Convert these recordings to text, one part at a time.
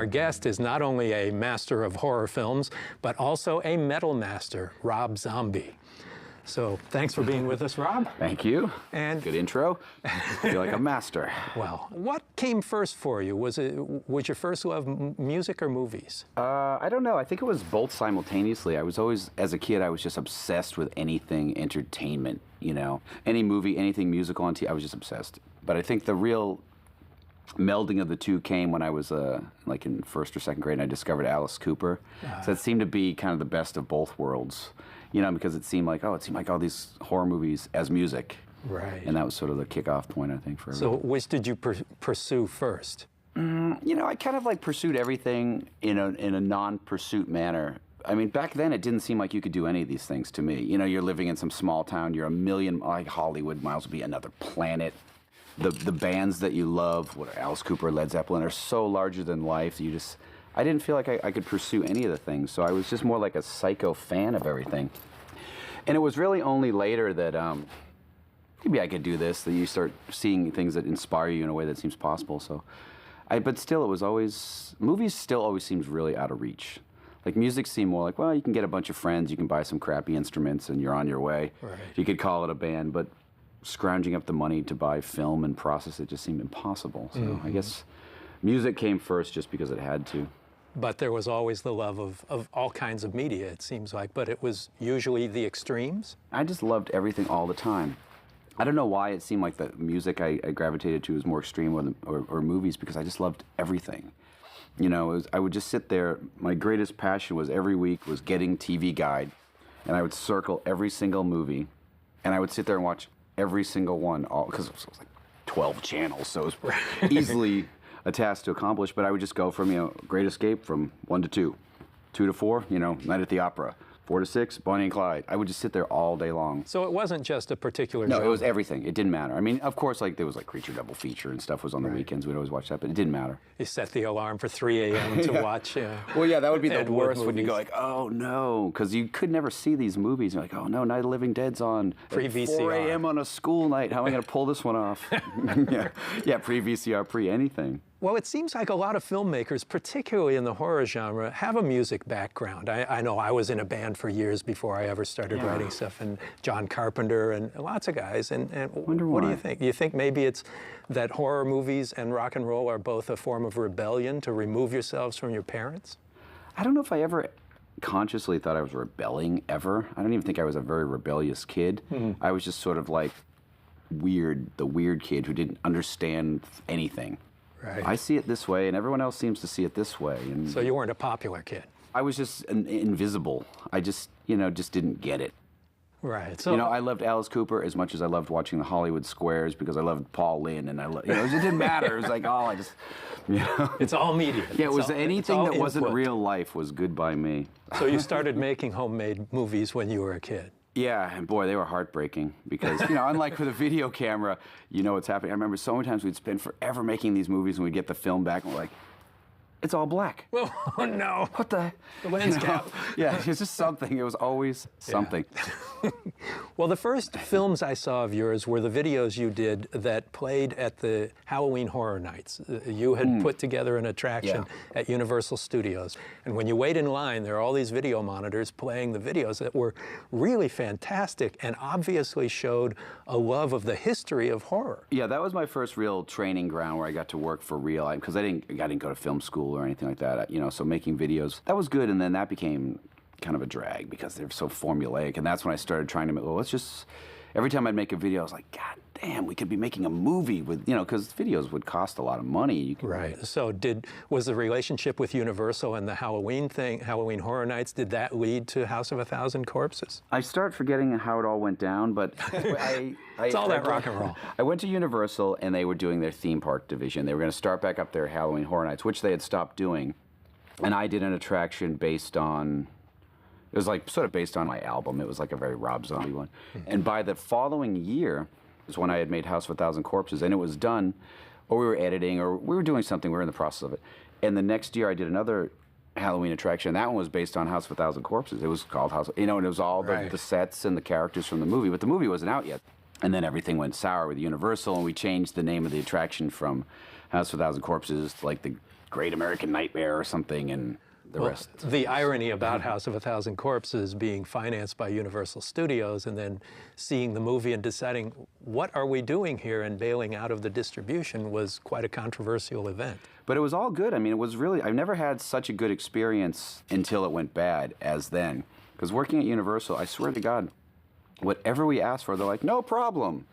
Our guest is not only a master of horror films, but also a metal master, Rob Zombie. So thanks for being with us, Rob. Thank you. And good intro. I feel like a master. Well, what came first for you? Was your first love music or movies? I don't know. I think it was both simultaneously. I was always, as a kid, I was just obsessed with anything entertainment, you know. Any movie, anything musical on TV, I was just obsessed. But I think the real melding of the two came when I was like in first or second grade and I discovered Alice Cooper. So it seemed to be kind of the best of both worlds, you know, because it seemed like all these horror movies as music. Right. And that was sort of the kickoff point, I think, for everyone. So which did you pursue first? You know, I kind of like pursued everything in a non-pursuit manner. I mean, back then it didn't seem like you could do any of these things to me. You know, you're living in some small town, you're a million, like Hollywood miles would be another planet. The bands that you love, what Alice Cooper, Led Zeppelin, are so larger than life. I didn't feel like I could pursue any of the things, so I was just more like a psycho fan of everything. And it was really only later that maybe I could do this, that you start seeing things that inspire you in a way that seems possible. So, but still, it was always, movies still always seems really out of reach. Like music seemed more like, well, you can get a bunch of friends, you can buy some crappy instruments, and you're on your way. Right. You could call it a band, but scrounging up the money to buy film and process it just seemed impossible. So I guess music came first just because it had to. But there was always the love of all kinds of media, it seems like, but it was usually the extremes? I just loved everything all the time. I don't know why it seemed like the music I gravitated to was more extreme or movies, because I just loved everything. You know, I would just sit there. My greatest passion was every week was getting TV Guide, and I would circle every single movie, and I would sit there and watch every single one, because it was like 12 channels, so it was easily a task to accomplish. But I would just go from, you know, Great Escape from 1 to 2, 2 to 4, you know, Night at the Opera, 4 to 6, Bonnie and Clyde. I would just sit there all day long. So it wasn't just a particular No, genre. it was everything. It didn't matter. I mean, of course, like there was like Creature Double Feature and stuff was on the weekends. We'd always watch that, but it didn't matter. You set the alarm for 3 a.m. to watch. Well, yeah, that would be the Ed Wood worst when you movies. go like, oh no, because you could never see these movies. You're like, oh no, Night of the Living Dead's on Pre-VCR. 4 a.m. on a school night. How am I going to pull this one off? yeah, pre-VCR, pre-anything. Well, it seems like a lot of filmmakers, particularly in the horror genre, have a music background. I know I was in a band for years before I ever started writing stuff, and John Carpenter and lots of guys. And what do you think? Do you think maybe it's that horror movies and rock and roll are both a form of rebellion to remove yourselves from your parents? I don't know if I ever consciously thought I was rebelling ever. I don't even think I was a very rebellious kid. I was just sort of like the weird kid who didn't understand anything. Right. I see it this way, and everyone else seems to see it this way. And So you weren't a popular kid? I was just invisible. I just, you know, just didn't get it. Right. So, You know, I loved Alice Cooper as much as I loved watching the Hollywood Squares, because I loved Paul Lynde, and you know, it didn't matter. It was like, oh, I just, you know. it's all media. Yeah, it was It's anything all that wasn't input. real life was good by me. So you started making homemade movies when you were a kid? Yeah, and boy, they were heartbreaking because, you know, unlike with a video camera, you know what's happening. I remember so many times we'd spend forever making these movies and we'd get the film back and we're like, it's all black. Oh, no. What the? The lens cap. Yeah, it's just something. It was always something. Well, the first films I saw of yours were the videos you did that played at the Halloween Horror Nights. You had put together an attraction at Universal Studios. And when you wait in line, there are all these video monitors playing the videos that were really fantastic and obviously showed a love of the history of horror. Yeah, that was my first real training ground where I got to work for real. Because I didn't go to film school or anything like that. You know, so making videos, that was good. And then that became kind of a drag because they're so formulaic, and that's when I started trying to make, well, let's just, every time I'd make a video, I was like, God damn, we could be making a movie with, you know, because videos would cost a lot of money. Right. So was the relationship with Universal and the Halloween thing, Halloween Horror Nights, did that lead to House of a Thousand Corpses? I start forgetting how it all went down, but It's all that rock and roll. I went to Universal, and they were doing their theme park division. They were going to start back up their Halloween Horror Nights, which they had stopped doing, and I did an attraction based on, it was like sort of based on my album. It was like a very Rob Zombie one. And by the following year was when I had made House of a Thousand Corpses, and it was done, or we were editing, or we were doing something, we were in the process of it. And the next year I did another Halloween attraction. That one was based on House of a Thousand Corpses. It was called House, you know, and it was all the sets and the characters from the movie, but the movie wasn't out yet. And then everything went sour with Universal, and we changed the name of the attraction from House of a Thousand Corpses, like the Great American Nightmare or something, and the rest. The irony about House of a Thousand Corpses being financed by Universal Studios and then seeing the movie and deciding, what are we doing here, and bailing out of the distribution was quite a controversial event. But it was all good. I mean, it was really, I've never had such a good experience until it went bad as then. Because working at Universal, I swear to God, whatever we asked for, they're like, no problem.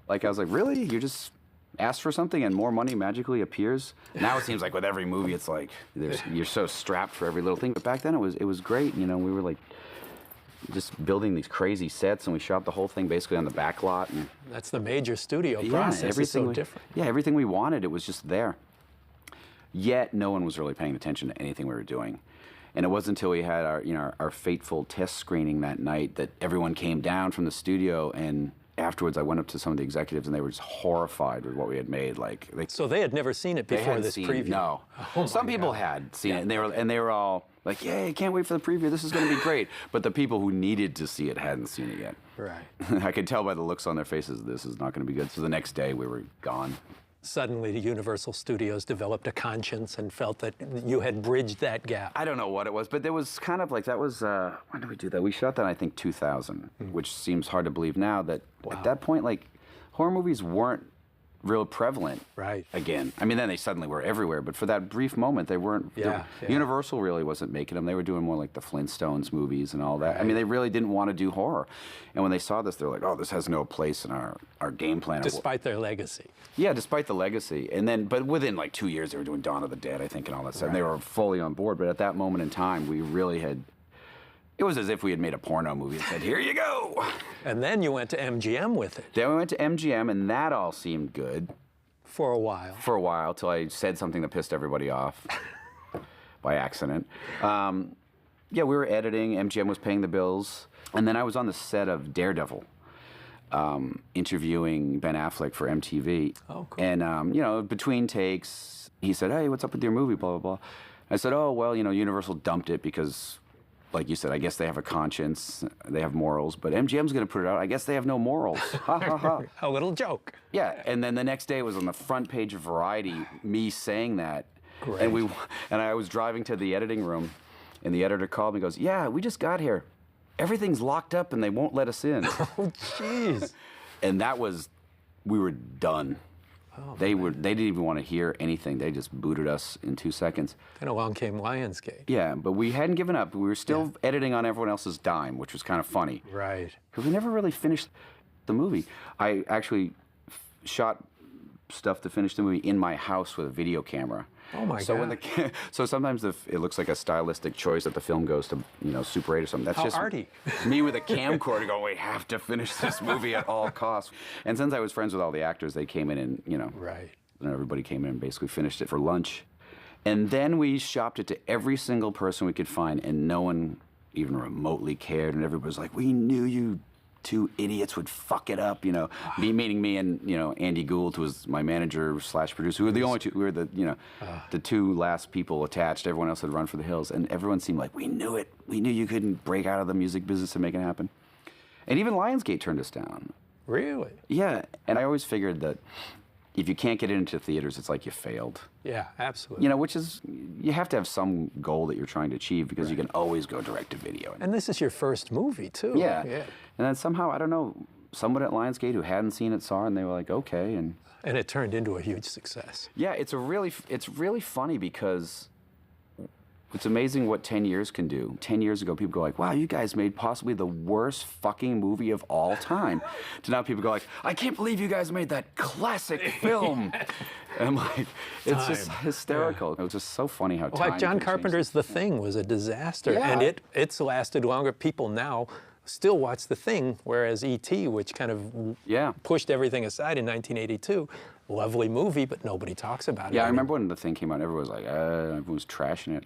Like, I was like, really? You just ask for something and more money magically appears? Now it seems like with every movie, it's like, you're so strapped for every little thing. But back then it was great. You know, we were like just building these crazy sets, and we shot the whole thing basically on the back lot. And that's the major studio process. It's so different. Yeah, everything we wanted, it was just there. Yet no one was really paying attention to anything we were doing. And it wasn't until we had our fateful test screening that night that everyone came down from the studio, and afterwards I went up to some of the executives and they were just horrified with what we had made. Like, so they had never seen it before this preview? No. Oh, some people had seen it, and they were all like, "Yay, can't wait for the preview. This is going to be great." But the people who needed to see it hadn't seen it yet. Right. I could tell by the looks on their faces this is not going to be good. So the next day we were gone. Suddenly, the Universal Studios developed a conscience and felt that you had bridged that gap. I don't know what it was, but there was kind of like, that was, when did we do that? We shot that, I think, 2000, which seems hard to believe now that at that point, like, horror movies weren't real prevalent again. I mean, then they suddenly were everywhere, but for that brief moment, they weren't. Universal really wasn't making them. They were doing more like the Flintstones movies and all that. I mean, they really didn't want to do horror. And when they saw this, they're like, oh, this has no place in our game plan. Despite their legacy. Yeah, despite the legacy. And then, but within like 2 years, they were doing Dawn of the Dead, I think, and all that stuff. And they were fully on board. But at that moment in time, we really had, it was as if we had made a porno movie and said, here you go. And then you went to MGM with it. Then we went to MGM, and that all seemed good. For a while. For a while, till I said something that pissed everybody off by accident. Yeah, we were editing. MGM was paying the bills. And then I was on the set of Daredevil, interviewing Ben Affleck for MTV. Oh, cool. And, you know, between takes, he said, hey, what's up with your movie, blah, blah, blah. I said, oh, well, you know, Universal dumped it because, like you said, I guess they have a conscience, they have morals, but MGM's going to put it out. I guess they have no morals. Ha, ha, ha. A little joke. Yeah, and then the next day it was on the front page of Variety, me saying that. Great. And I was driving to the editing room, and the editor called me and goes, yeah, we just got here. Everything's locked up and they won't let us in. Oh, jeez. And that was, we were done. Oh, they didn't even want to hear anything. They just booted us in 2 seconds. Then along came Lionsgate. Yeah, but we hadn't given up. We were still editing on everyone else's dime, which was kind of funny. Right. Because we never really finished the movie. I actually shot stuff to finish the movie in my house with a video camera. Oh my God! So sometimes it looks like a stylistic choice that the film goes to, you know, Super 8 or something. That's How just arty. Me with a camcorder going, we have to finish this movie at all costs. And since I was friends with all the actors, they came in and, you know, and everybody came in and basically finished it for lunch. And then we shopped it to every single person we could find, and no one even remotely cared. And everybody was like, we knew you two idiots would fuck it up, you know. Me, meaning me and, you know, Andy Gould, who was my manager / producer. We were the only two, we were the, you know, the two last people attached. Everyone else had run for the hills, and everyone seemed like, we knew it. We knew you couldn't break out of the music business and make it happen. And even Lionsgate turned us down. Really? Yeah, and I always figured that if you can't get into theaters, it's like you failed. Yeah, absolutely. You know, which is, you have to have some goal that you're trying to achieve, because you can always go direct to video. And this is your first movie, too. Yeah. And then somehow, I don't know, someone at Lionsgate who hadn't seen it saw it, and they were like, okay. And it turned into a huge success. Yeah, it's really funny, because it's amazing what 10 years can do. 10 years ago, people go like, wow, you guys made possibly the worst fucking movie of all time. To now people go like, I can't believe you guys made that classic film. And I'm like, it's just hysterical. It was just so funny how time like John Carpenter's The Thing was a disaster. And it's lasted longer. People now still watch The Thing, whereas E.T., which kind of pushed everything aside in 1982, lovely movie, but nobody talks about it. Yeah, I remember when The Thing came out, everyone was like, everyone was trashing it.